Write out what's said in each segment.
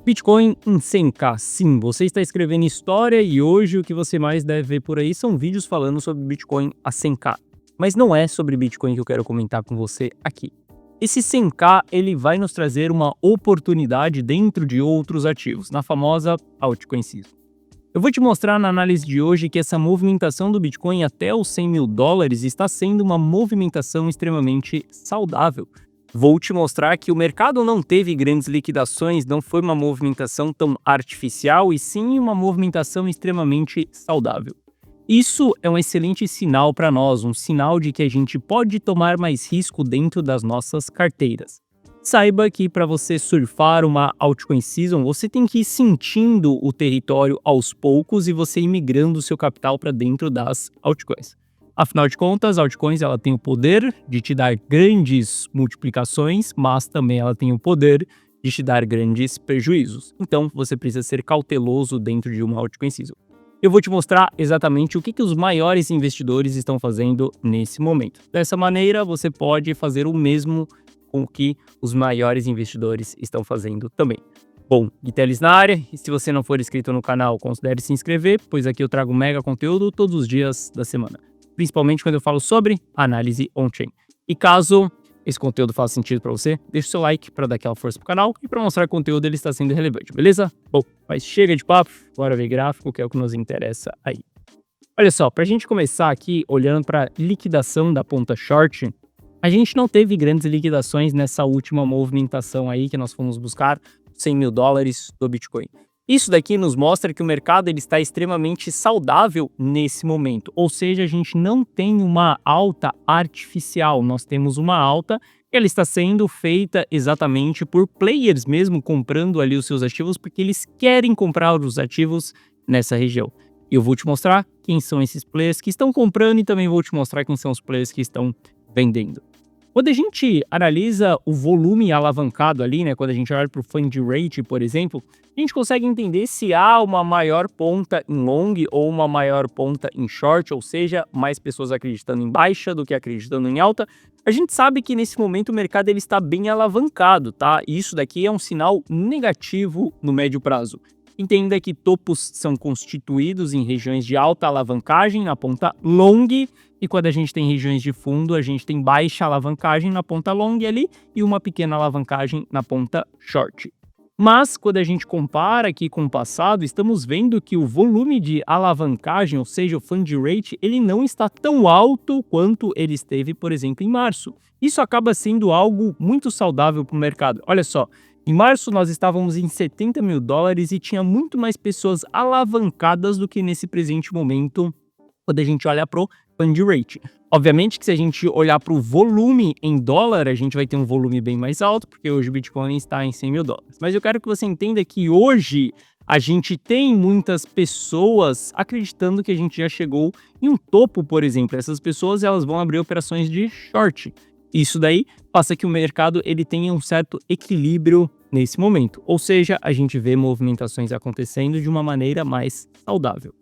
Bitcoin em 100k. Sim, você está escrevendo história e hoje o que você mais deve ver por aí são vídeos falando sobre Bitcoin a 100k. Mas não é sobre Bitcoin que eu quero comentar com você aqui. Esse 100k ele vai nos trazer uma oportunidade dentro de outros ativos, na famosa altcoin season. Eu vou te mostrar na análise de hoje que essa movimentação do Bitcoin até os 100 mil dólares está sendo uma movimentação extremamente saudável. Vou te mostrar que o mercado não teve grandes liquidações, não foi uma movimentação tão artificial e sim uma movimentação extremamente saudável. Isso é um excelente sinal para nós, um sinal de que a gente pode tomar mais risco dentro das nossas carteiras. Saiba que para você surfar uma altcoin season, você tem que ir sentindo o território aos poucos e você ir migrando o seu capital para dentro das altcoins. Afinal de contas, a altcoins ela tem o poder de te dar grandes multiplicações, mas também ela tem o poder de te dar grandes prejuízos. Então, você precisa ser cauteloso dentro de uma altcoin season. Eu vou te mostrar exatamente o que os maiores investidores estão fazendo nesse momento. Dessa maneira, você pode fazer o mesmo com o que os maiores investidores estão fazendo também. Bom, Guitelis na área, e se você não for inscrito no canal, considere se inscrever, pois aqui eu trago mega conteúdo todos os dias da semana. Principalmente quando eu falo sobre análise on-chain. E caso esse conteúdo faça sentido para você, deixa o seu like para dar aquela força pro canal e para mostrar que o conteúdo ele está sendo relevante, beleza? Bom, mas chega de papo, bora ver gráfico, que é o que nos interessa aí. Olha só, para a gente começar aqui, olhando para liquidação da ponta short, a gente não teve grandes liquidações nessa última movimentação aí que nós fomos buscar, 100 mil dólares do Bitcoin. Isso daqui nos mostra que o mercado ele está extremamente saudável nesse momento, ou seja, a gente não tem uma alta artificial, nós temos uma alta que ela está sendo feita exatamente por players mesmo comprando ali os seus ativos, porque eles querem comprar os ativos nessa região. E eu vou te mostrar quem são esses players que estão comprando e também vou te mostrar quem são os players que estão vendendo. Quando a gente analisa o volume alavancado ali, né, quando a gente olha para o fund rate, por exemplo, a gente consegue entender se há uma maior ponta em long ou uma maior ponta em short, ou seja, mais pessoas acreditando em baixa do que acreditando em alta. A gente sabe que nesse momento o mercado ele está bem alavancado, tá? E isso daqui é um sinal negativo no médio prazo. Entenda que topos são constituídos em regiões de alta alavancagem na ponta long, e quando a gente tem regiões de fundo, a gente tem baixa alavancagem na ponta long ali e uma pequena alavancagem na ponta short. Mas quando a gente compara aqui com o passado, estamos vendo que o volume de alavancagem, ou seja, o fund rate, ele não está tão alto quanto ele esteve, por exemplo, em março. Isso acaba sendo algo muito saudável para o mercado. Olha só, em março nós estávamos em 70 mil dólares e tinha muito mais pessoas alavancadas do que nesse presente momento quando a gente olha para o fund rate. Obviamente que se a gente olhar para o volume em dólar, a gente vai ter um volume bem mais alto, porque hoje o Bitcoin está em 100 mil dólares. Mas eu quero que você entenda que hoje a gente tem muitas pessoas acreditando que a gente já chegou em um topo, por exemplo. Essas pessoas elas vão abrir operações de short. Isso daí passa que o mercado ele tenha um certo equilíbrio nesse momento. Ou seja, a gente vê movimentações acontecendo de uma maneira mais saudável.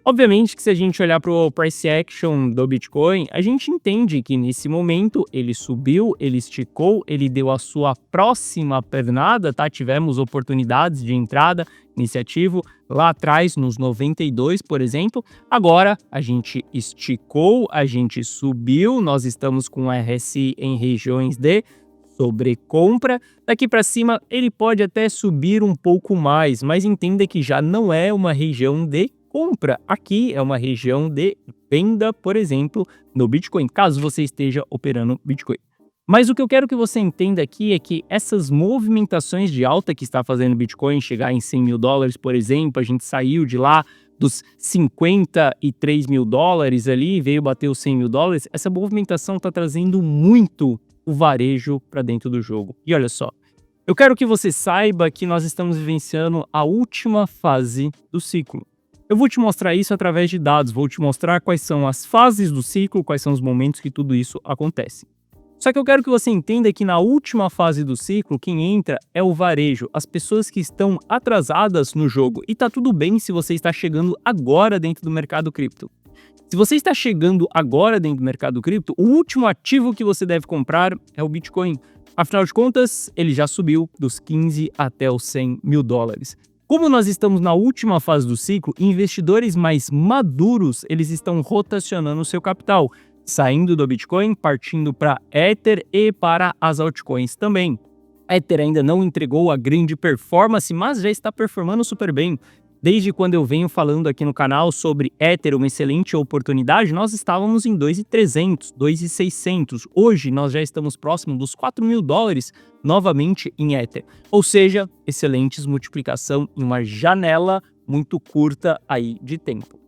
Obviamente que se a gente olhar para o price action do Bitcoin, a gente entende que nesse momento ele subiu, ele esticou, ele deu a sua próxima pernada, tá? Tivemos oportunidades de entrada nesse ativo lá atrás, nos 92, por exemplo. Agora a gente esticou, a gente subiu, nós estamos com o RSI em regiões de sobrecompra. Daqui para cima ele pode até subir um pouco mais, mas entenda que já não é uma região de compra. Aqui é uma região de venda, por exemplo, no Bitcoin, caso você esteja operando Bitcoin. Mas o que eu quero que você entenda aqui é que essas movimentações de alta que está fazendo o Bitcoin chegar em 100 mil dólares, por exemplo, a gente saiu de lá dos 53 mil dólares ali, veio bater os 100 mil dólares, essa movimentação está trazendo muito o varejo para dentro do jogo. E olha só, eu quero que você saiba que nós estamos vivenciando a última fase do ciclo. Eu vou te mostrar isso através de dados, vou te mostrar quais são as fases do ciclo, quais são os momentos que tudo isso acontece. Só que eu quero que você entenda que na última fase do ciclo, quem entra é o varejo, as pessoas que estão atrasadas no jogo. E tá tudo bem se você está chegando agora dentro do mercado cripto. Se você está chegando agora dentro do mercado cripto, o último ativo que você deve comprar é o Bitcoin. Afinal de contas, ele já subiu dos 15 até os 100 mil dólares. Como nós estamos na última fase do ciclo, investidores mais maduros, eles estão rotacionando o seu capital, saindo do Bitcoin, partindo para Ether e para as altcoins também. Ether ainda não entregou a grande performance, mas já está performando super bem. Desde quando eu venho falando aqui no canal sobre Ether, uma excelente oportunidade, nós estávamos em 2.300, 2.600. Hoje nós já estamos próximo dos 4 mil dólares novamente em Ether. Ou seja, excelentes multiplicação em uma janela muito curta aí de tempo.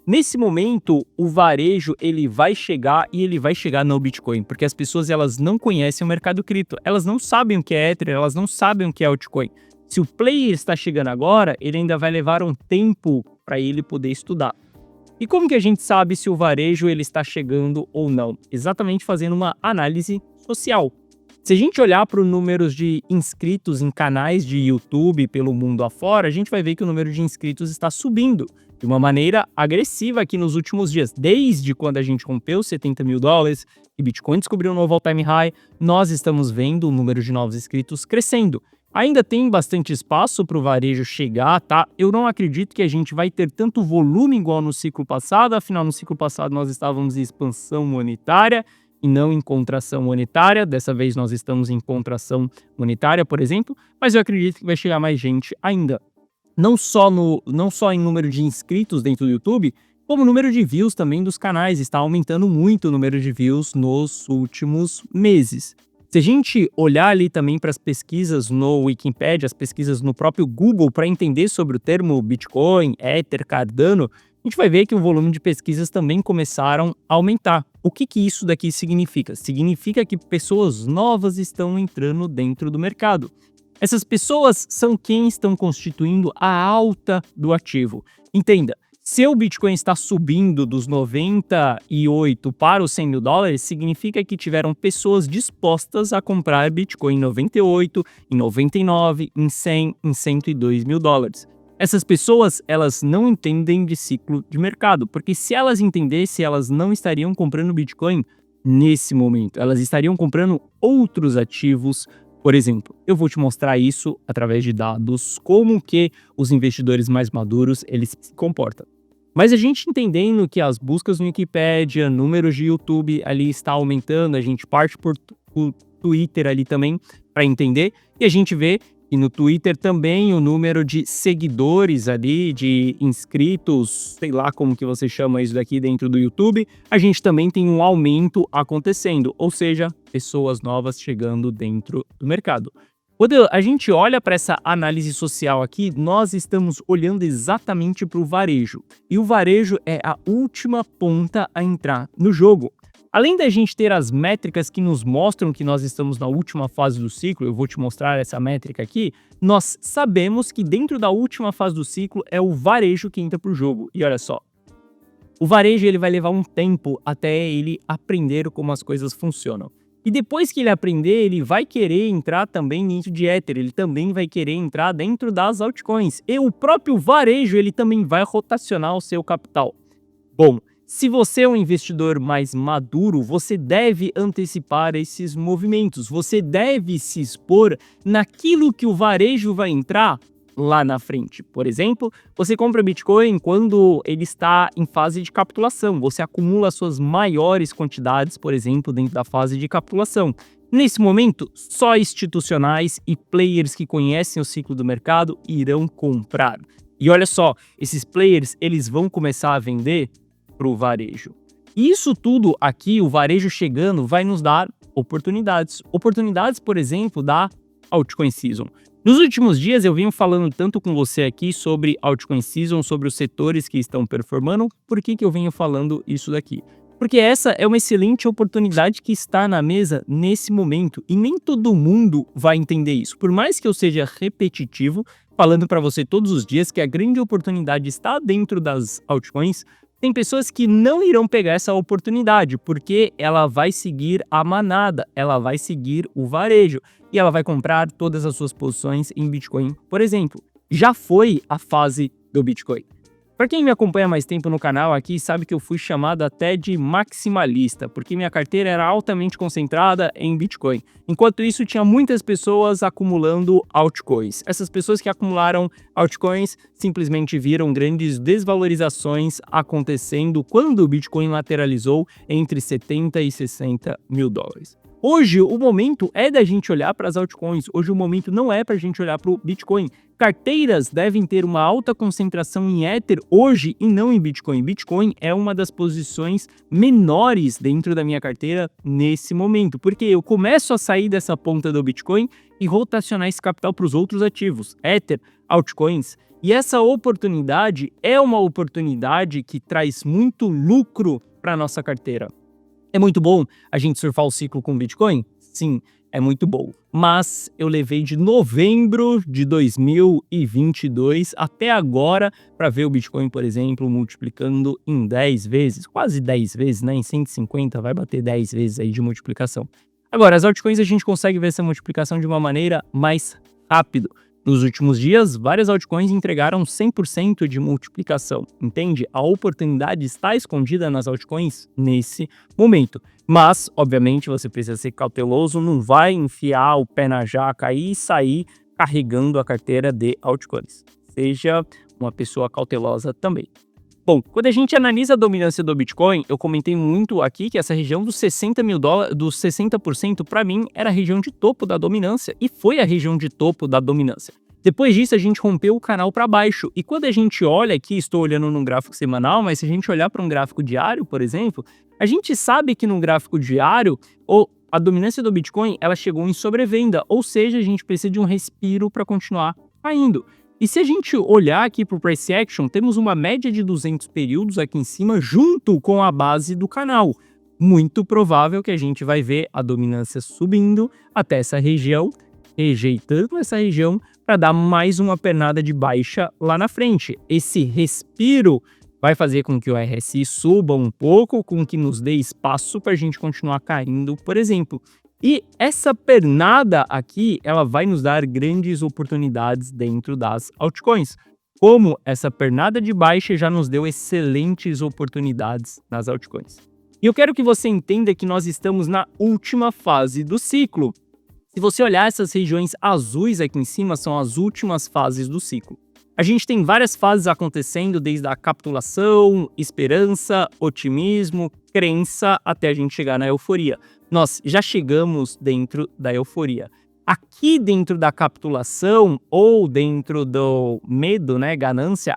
Nesse momento, o varejo ele vai chegar e ele vai chegar no Bitcoin, porque as pessoas elas não conhecem o mercado cripto, elas não sabem o que é Ether, elas não sabem o que é altcoin. Se o player está chegando agora, ele ainda vai levar um tempo para ele poder estudar. E como que a gente sabe se o varejo ele está chegando ou não? Exatamente fazendo uma análise social. Se a gente olhar para os números de inscritos em canais de YouTube pelo mundo afora, a gente vai ver que o número de inscritos está subindo de uma maneira agressiva aqui nos últimos dias. Desde quando a gente rompeu 70 mil dólares e Bitcoin descobriu um novo all-time high, nós estamos vendo o número de novos inscritos crescendo. Ainda tem bastante espaço para o varejo chegar, tá? Eu não acredito que a gente vai ter tanto volume igual no ciclo passado, afinal no ciclo passado nós estávamos em expansão monetária e não em contração monetária. Dessa vez nós estamos em contração monetária, por exemplo, mas eu acredito que vai chegar mais gente ainda. Não só em número de inscritos dentro do YouTube, como o número de views também dos canais. Está aumentando muito o número de views nos últimos meses. Se a gente olhar ali também para as pesquisas no Wikipedia, as pesquisas no próprio Google, para entender sobre o termo Bitcoin, Ether, Cardano, a gente vai ver que o volume de pesquisas também começaram a aumentar. O que isso daqui significa? Significa que pessoas novas estão entrando dentro do mercado. Essas pessoas são quem estão constituindo a alta do ativo. Entenda. Se o Bitcoin está subindo dos 98 para os 100 mil dólares, significa que tiveram pessoas dispostas a comprar Bitcoin em 98, em 99, em 100, em 102 mil dólares. Essas pessoas, elas não entendem de ciclo de mercado, porque se elas entendessem, elas não estariam comprando Bitcoin nesse momento. Elas estariam comprando outros ativos. Por exemplo, eu vou te mostrar isso através de dados, como que os investidores mais maduros, eles se comportam. Mas a gente entendendo que as buscas no Wikipedia, números de YouTube ali está aumentando, a gente parte por o Twitter ali também para entender, e a gente vê que no Twitter também o número de seguidores ali, de inscritos, sei lá como que você chama isso daqui dentro do YouTube, a gente também tem um aumento acontecendo, ou seja, pessoas novas chegando dentro do mercado. Quando a gente olha para essa análise social aqui, nós estamos olhando exatamente para o varejo. E o varejo é a última ponta a entrar no jogo. Além da gente ter as métricas que nos mostram que nós estamos na última fase do ciclo, eu vou te mostrar essa métrica aqui, nós sabemos que dentro da última fase do ciclo é o varejo que entra para o jogo. E olha só, o varejo ele vai levar um tempo até ele aprender como as coisas funcionam. E depois que ele aprender, ele vai querer entrar também dentro de Ether, ele também vai querer entrar dentro das altcoins. E o próprio varejo, ele também vai rotacionar o seu capital. Bom, se você é um investidor mais maduro, você deve antecipar esses movimentos. Você deve se expor naquilo que o varejo vai entrar lá na frente. Por exemplo, você compra Bitcoin quando ele está em fase de capitulação. Você acumula suas maiores quantidades, por exemplo, dentro da fase de capitulação. Nesse momento, só institucionais e players que conhecem o ciclo do mercado irão comprar. E olha só, esses players eles vão começar a vender para o varejo. Isso tudo aqui, o varejo chegando, vai nos dar oportunidades. Oportunidades, por exemplo, da Altcoin Season. Nos últimos dias eu venho falando tanto com você aqui sobre Altcoin Season, sobre os setores que estão performando. Por que eu venho falando isso daqui? Porque essa é uma excelente oportunidade que está na mesa nesse momento e nem todo mundo vai entender isso. Por mais que eu seja repetitivo, falando para você todos os dias que a grande oportunidade está dentro das altcoins, tem pessoas que não irão pegar essa oportunidade, porque ela vai seguir a manada, ela vai seguir o varejo e ela vai comprar todas as suas posições em Bitcoin, por exemplo. Já foi a fase do Bitcoin. Para quem me acompanha há mais tempo no canal aqui, sabe que eu fui chamado até de maximalista, porque minha carteira era altamente concentrada em Bitcoin. Enquanto isso, tinha muitas pessoas acumulando altcoins. Essas pessoas que acumularam altcoins simplesmente viram grandes desvalorizações acontecendo quando o Bitcoin lateralizou entre 70 e 60 mil dólares. Hoje, o momento é da gente olhar para as altcoins. Hoje, o momento não é para a gente olhar para o Bitcoin. Carteiras devem ter uma alta concentração em Ether hoje e não em Bitcoin. Bitcoin é uma das posições menores dentro da minha carteira nesse momento, porque eu começo a sair dessa ponta do Bitcoin e rotacionar esse capital para os outros ativos, Ether, altcoins. E essa oportunidade é uma oportunidade que traz muito lucro para a nossa carteira. É muito bom a gente surfar o ciclo com Bitcoin? Sim, é muito bom. Mas eu levei de novembro de 2022 até agora para ver o Bitcoin, por exemplo, multiplicando em 10 vezes, quase 10 vezes, né? Em 150 vai bater 10 vezes aí de multiplicação. Agora, as altcoins a gente consegue ver essa multiplicação de uma maneira mais rápida. Nos últimos dias, várias altcoins entregaram 100% de multiplicação, entende? A oportunidade está escondida nas altcoins nesse momento. Mas, obviamente, você precisa ser cauteloso, não vai enfiar o pé na jaca e sair carregando a carteira de altcoins. Seja uma pessoa cautelosa também. Bom, quando a gente analisa a dominância do Bitcoin, eu comentei muito aqui que essa região dos 60 mil dólares, dos 60%, para mim, era a região de topo da dominância e foi a região de topo da dominância. Depois disso, a gente rompeu o canal para baixo. E quando a gente olha aqui, estou olhando num gráfico semanal, mas se a gente olhar para um gráfico diário, por exemplo, a gente sabe que no gráfico diário, a dominância do Bitcoin ela chegou em sobrevenda, ou seja, a gente precisa de um respiro para continuar caindo. E se a gente olhar aqui para o Price Action, temos uma média de 200 períodos aqui em cima, junto com a base do canal. Muito provável que a gente vai ver a dominância subindo até essa região, rejeitando essa região, para dar mais uma pernada de baixa lá na frente. Esse respiro vai fazer com que o RSI suba um pouco, com que nos dê espaço para a gente continuar caindo, por exemplo. E essa pernada aqui, ela vai nos dar grandes oportunidades dentro das altcoins. Como essa pernada de baixa já nos deu excelentes oportunidades nas altcoins. E eu quero que você entenda que nós estamos na última fase do ciclo. Se você olhar essas regiões azuis aqui em cima, são as últimas fases do ciclo. A gente tem várias fases acontecendo, desde a capitulação, esperança, otimismo, crença, até a gente chegar na euforia. Nós já chegamos dentro da euforia. Aqui dentro da capitulação ou dentro do medo, né, ganância,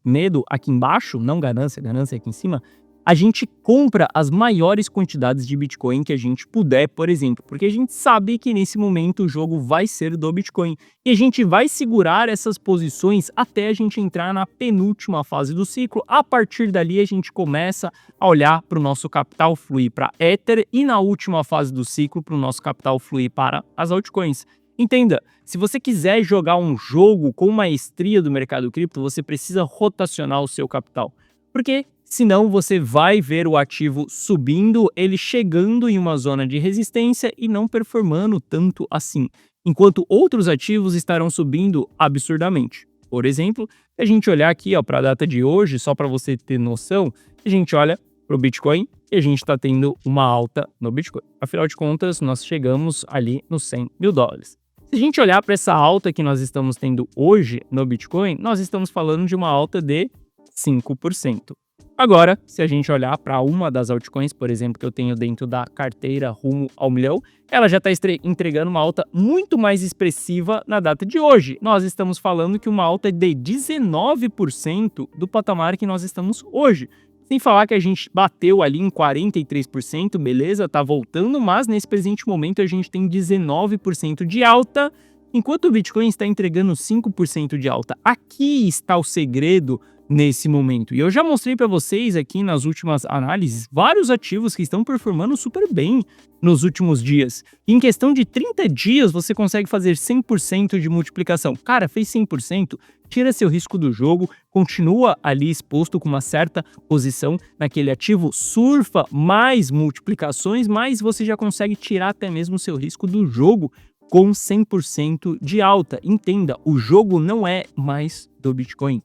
medo aqui embaixo, não ganância, ganância aqui em cima, a gente compra as maiores quantidades de Bitcoin que a gente puder, por exemplo, porque a gente sabe que nesse momento o jogo vai ser do Bitcoin e a gente vai segurar essas posições até a gente entrar na penúltima fase do ciclo. A partir dali a gente começa a olhar para o nosso capital fluir para Ether e na última fase do ciclo para o nosso capital fluir para as altcoins. Entenda, se você quiser jogar um jogo com maestria do mercado cripto, você precisa rotacionar o seu capital. Porque senão você vai ver o ativo subindo, ele chegando em uma zona de resistência e não performando tanto assim, enquanto outros ativos estarão subindo absurdamente. Por exemplo, se a gente olhar aqui para a data de hoje, só para você ter noção, a gente olha para o Bitcoin e a gente está tendo uma alta no Bitcoin. Afinal de contas, nós chegamos ali nos 100 mil dólares. Se a gente olhar para essa alta que nós estamos tendo hoje no Bitcoin, nós estamos falando de uma alta de 5%. Agora, se a gente olhar para uma das altcoins, por exemplo, que eu tenho dentro da carteira rumo ao milhão, ela já está entregando uma alta muito mais expressiva na data de hoje. Nós estamos falando que uma alta de 19% do patamar que nós estamos hoje. Sem falar que a gente bateu ali em 43%, beleza, tá voltando, mas nesse presente momento a gente tem 19% de alta, enquanto o Bitcoin está entregando 5% de alta. Aqui está o segredo nesse momento. E eu já mostrei para vocês aqui nas últimas análises vários ativos que estão performando super bem nos últimos dias. E em questão de 30 dias você consegue fazer 100% de multiplicação. Cara, fez 100%, tira seu risco do jogo, continua ali exposto com uma certa posição naquele ativo, surfa mais multiplicações, mas você já consegue tirar até mesmo seu risco do jogo com 100% de alta. Entenda, o jogo não é mais do Bitcoin.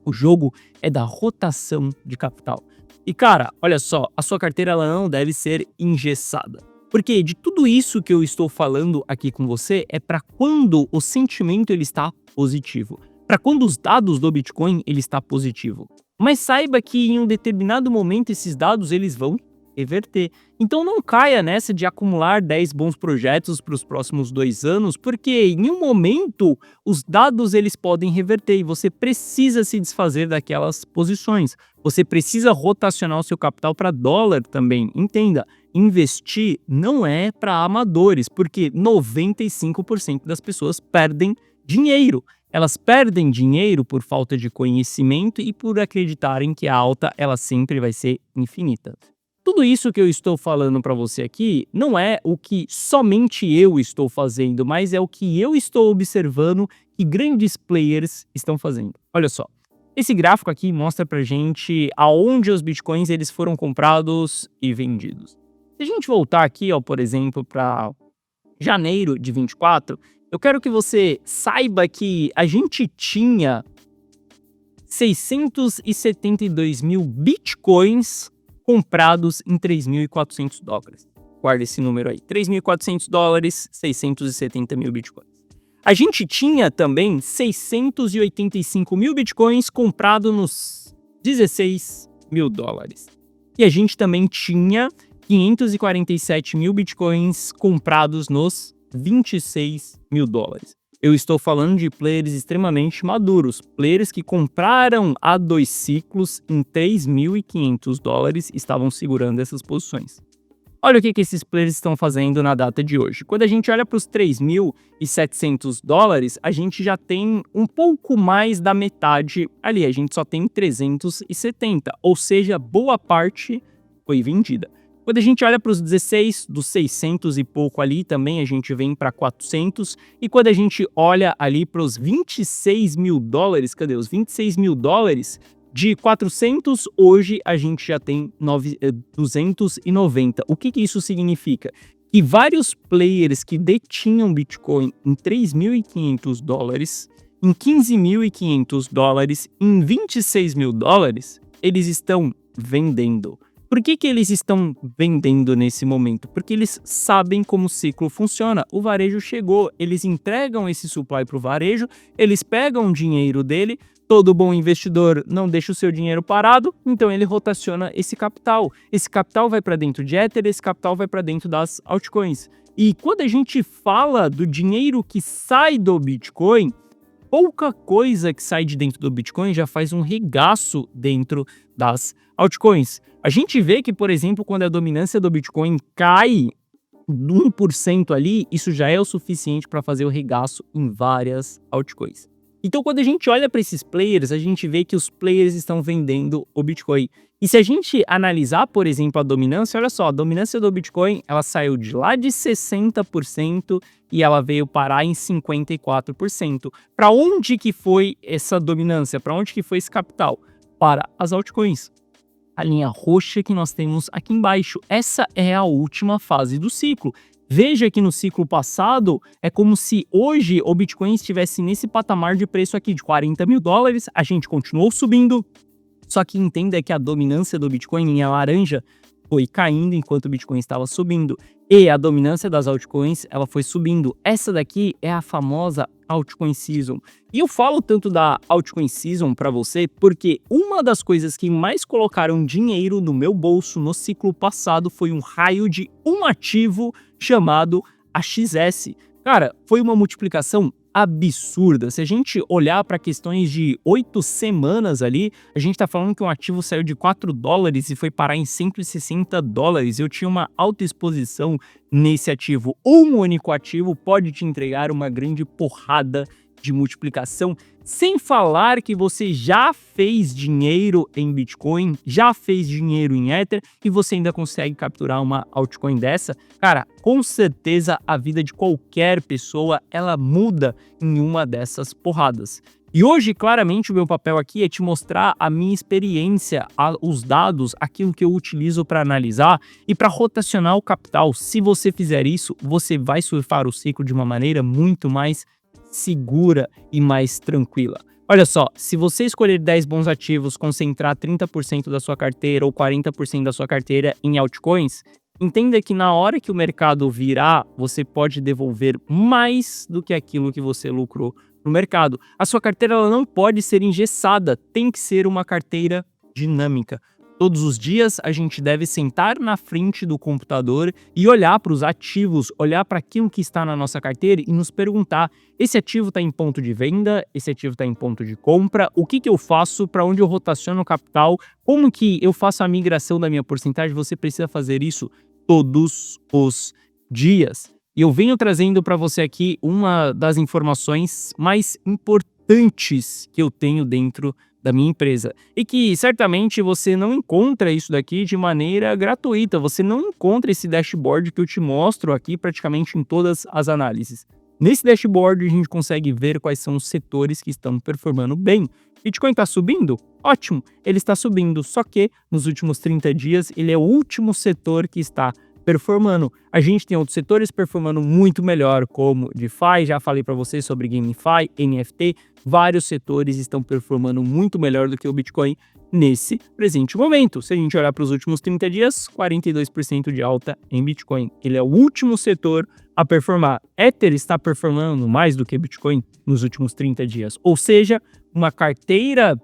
O jogo é da rotação de capital. E cara, olha só, a sua carteira ela não deve ser engessada. Porque de tudo isso que eu estou falando aqui com você é para quando o sentimento ele está positivo. Para quando os dados do Bitcoin ele está positivo. Mas saiba que em um determinado momento esses dados eles vão reverter. Então não caia nessa de acumular 10 bons projetos para os próximos 2 anos, porque em um momento os dados eles podem reverter e você precisa se desfazer daquelas posições. Você precisa rotacionar o seu capital para dólar também. Entenda, investir não é para amadores, porque 95% das pessoas perdem dinheiro. Elas perdem dinheiro por falta de conhecimento e por acreditarem que a alta ela sempre vai ser infinita. Tudo isso que eu estou falando para você aqui não é o que somente eu estou fazendo, mas é o que eu estou observando que grandes players estão fazendo. Olha só, esse gráfico aqui mostra pra gente aonde os bitcoins eles foram comprados e vendidos. Se a gente voltar aqui, ó, por exemplo, para janeiro de 24, eu quero que você saiba que a gente tinha 672 mil bitcoins comprados em 3.400 dólares. Guarda esse número aí, 3.400 dólares, 670 mil bitcoins. A gente tinha também 685 mil bitcoins comprados nos 16 mil dólares. E a gente também tinha 547 mil bitcoins comprados nos 26 mil dólares. Eu estou falando de players extremamente maduros, players que compraram há 2 ciclos em 3.500 dólares e estavam segurando essas posições. Olha o que esses players estão fazendo na data de hoje. Quando a gente olha para os 3.700 dólares, a gente já tem um pouco mais da metade ali, a gente só tem 370, ou seja, boa parte foi vendida. Quando a gente olha para os 16, dos 600 e pouco ali, também a gente vem para 400. E quando a gente olha ali para os 26 mil dólares, cadê os 26 mil dólares? De 400, hoje a gente já tem 290. O que isso significa? Que vários players que detinham Bitcoin em 3.500 dólares, em 15.500 dólares, em 26 mil dólares, eles estão vendendo. Por que eles estão vendendo nesse momento? Porque eles sabem como o ciclo funciona. O varejo chegou, eles entregam esse supply para o varejo, eles pegam o dinheiro dele, todo bom investidor não deixa o seu dinheiro parado, então ele rotaciona esse capital. Esse capital vai para dentro de Ether, esse capital vai para dentro das altcoins. E quando a gente fala do dinheiro que sai do Bitcoin, pouca coisa que sai de dentro do Bitcoin já faz um regaço dentro das altcoins. A gente vê que, por exemplo, quando a dominância do Bitcoin cai 1% ali, isso já é o suficiente para fazer o regaço em várias altcoins. Então, quando a gente olha para esses players, a gente vê que os players estão vendendo o Bitcoin. E se a gente analisar, por exemplo, a dominância, olha só, a dominância do Bitcoin, ela saiu de lá de 60% e ela veio parar em 54%. Para onde que foi essa dominância? Para onde que foi esse capital? Para as altcoins. A linha roxa que nós temos aqui embaixo. Essa é a última fase do ciclo. Veja que no ciclo passado, é como se hoje o Bitcoin estivesse nesse patamar de preço aqui de 40 mil dólares, a gente continuou subindo, só que entenda que a dominância do Bitcoin em laranja foi caindo enquanto o Bitcoin estava subindo. E a dominância das altcoins, ela foi subindo. Essa daqui é a famosa altcoin season. E eu falo tanto da altcoin season para você porque uma das coisas que mais colocaram dinheiro no meu bolso no ciclo passado foi um raio de um ativo chamado AXS. Cara, foi uma multiplicação absurda. Se a gente olhar para questões de 8 semanas ali, a gente tá falando que um ativo saiu de 4 dólares e foi parar em 160 dólares. Eu tinha uma alta exposição nesse ativo. Um único ativo pode te entregar uma grande porrada de multiplicação, sem falar que você já fez dinheiro em Bitcoin, já fez dinheiro em Ether e você ainda consegue capturar uma altcoin dessa. Cara, com certeza a vida de qualquer pessoa, ela muda em uma dessas porradas. E hoje, claramente, o meu papel aqui é te mostrar a minha experiência, os dados, aquilo que eu utilizo para analisar e para rotacionar o capital. Se você fizer isso, você vai surfar o ciclo de uma maneira muito mais segura e mais tranquila. Olha só, se você escolher 10 bons ativos, concentrar 30% da sua carteira ou 40% da sua carteira em altcoins, entenda que na hora que o mercado virar, você pode devolver mais do que aquilo que você lucrou no mercado. A sua carteira ela não pode ser engessada, tem que ser uma carteira dinâmica. Todos os dias a gente deve sentar na frente do computador e olhar para os ativos, olhar para aquilo que está na nossa carteira e nos perguntar: esse ativo está em ponto de venda, esse ativo está em ponto de compra, o que eu faço, para onde eu rotaciono o capital, como que eu faço a migração da minha porcentagem? Você precisa fazer isso todos os dias. E eu venho trazendo para você aqui uma das informações mais importantes que eu tenho dentro da minha empresa. E que certamente você não encontra isso daqui de maneira gratuita, você não encontra esse dashboard que eu te mostro aqui praticamente em todas as análises. Nesse dashboard a gente consegue ver quais são os setores que estão performando bem. Bitcoin está subindo? Ótimo, ele está subindo, só que nos últimos 30 dias ele é o último setor que está performando. A gente tem outros setores performando muito melhor, como DeFi, já falei para vocês sobre GameFi, NFT, vários setores estão performando muito melhor do que o Bitcoin nesse presente momento. Se a gente olhar para os últimos 30 dias, 42% de alta em Bitcoin. Ele é o último setor a performar. Ether está performando mais do que Bitcoin nos últimos 30 dias. Ou seja, uma carteira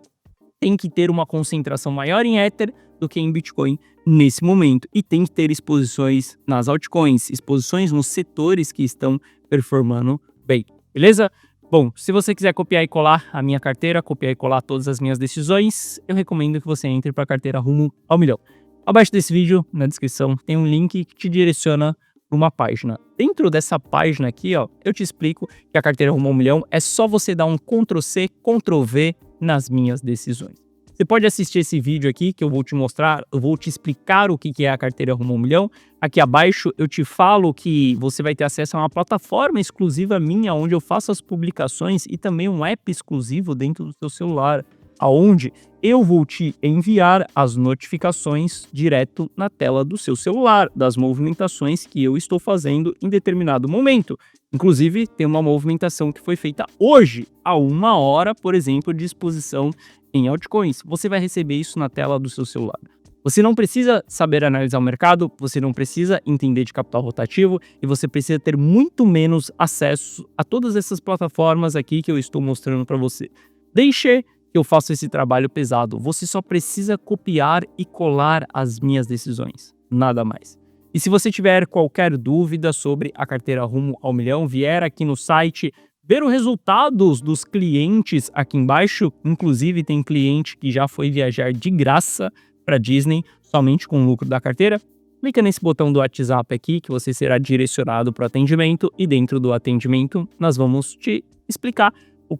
tem que ter uma concentração maior em Ether do que em Bitcoin nesse momento. E tem que ter exposições nas altcoins, exposições nos setores que estão performando bem. Beleza? Bom, se você quiser copiar e colar a minha carteira, copiar e colar todas as minhas decisões, eu recomendo que você entre para a carteira Rumo ao Milhão. Abaixo desse vídeo, na descrição, tem um link que te direciona para uma página. Dentro dessa página aqui, ó, eu te explico que a carteira Rumo ao Milhão é só você dar um Ctrl+C, Ctrl+V nas minhas decisões. Você pode assistir esse vídeo aqui que eu vou te mostrar, eu vou te explicar o que é a carteira Rumo ao Milhão. Aqui abaixo eu te falo que você vai ter acesso a uma plataforma exclusiva minha, onde eu faço as publicações e também um app exclusivo dentro do seu celular, aonde eu vou te enviar as notificações direto na tela do seu celular, das movimentações que eu estou fazendo em determinado momento. Inclusive, tem uma movimentação que foi feita hoje, a 1 hora, por exemplo, de exposição em altcoins. Você vai receber isso na tela do seu celular. Você não precisa saber analisar o mercado, você não precisa entender de capital rotativo e você precisa ter muito menos acesso a todas essas plataformas aqui que eu estou mostrando para você. Deixe que eu faça esse trabalho pesado. Você só precisa copiar e colar as minhas decisões, nada mais. E se você tiver qualquer dúvida sobre a carteira Rumo ao Milhão, vier aqui no site, ver os resultados dos clientes aqui embaixo, inclusive tem cliente que já foi viajar de graça para Disney, somente com o lucro da carteira, clica nesse botão do WhatsApp aqui que você será direcionado para o atendimento e dentro do atendimento nós vamos te explicar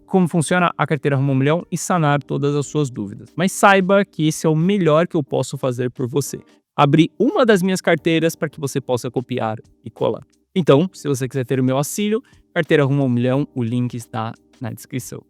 como funciona a carteira Rumo ao Milhão e sanar todas as suas dúvidas. Mas saiba que esse é o melhor que eu posso fazer por você. Abrir uma das minhas carteiras para que você possa copiar e colar. Então, se você quiser ter o meu auxílio, carteira Rumo ao Milhão, o link está na descrição.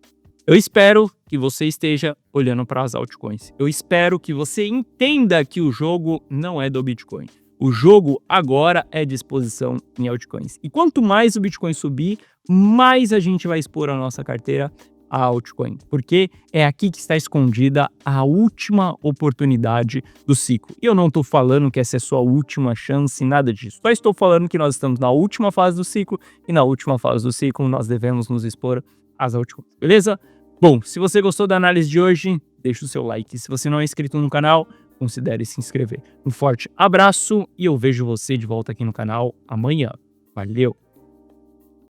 Eu espero que você esteja olhando para as altcoins. Eu espero que você entenda que o jogo não é do Bitcoin. O jogo agora é de exposição em altcoins. E quanto mais o Bitcoin subir, mais a gente vai expor a nossa carteira a altcoin. Porque é aqui que está escondida a última oportunidade do ciclo. E eu não estou falando que essa é sua última chance, nada disso. Só estou falando que nós estamos na última fase do ciclo e na última fase do ciclo nós devemos nos expor às altcoins. Beleza? Bom, se você gostou da análise de hoje, deixa o seu like. Se você não é inscrito no canal, considere se inscrever. Um forte abraço e eu vejo você de volta aqui no canal amanhã. Valeu!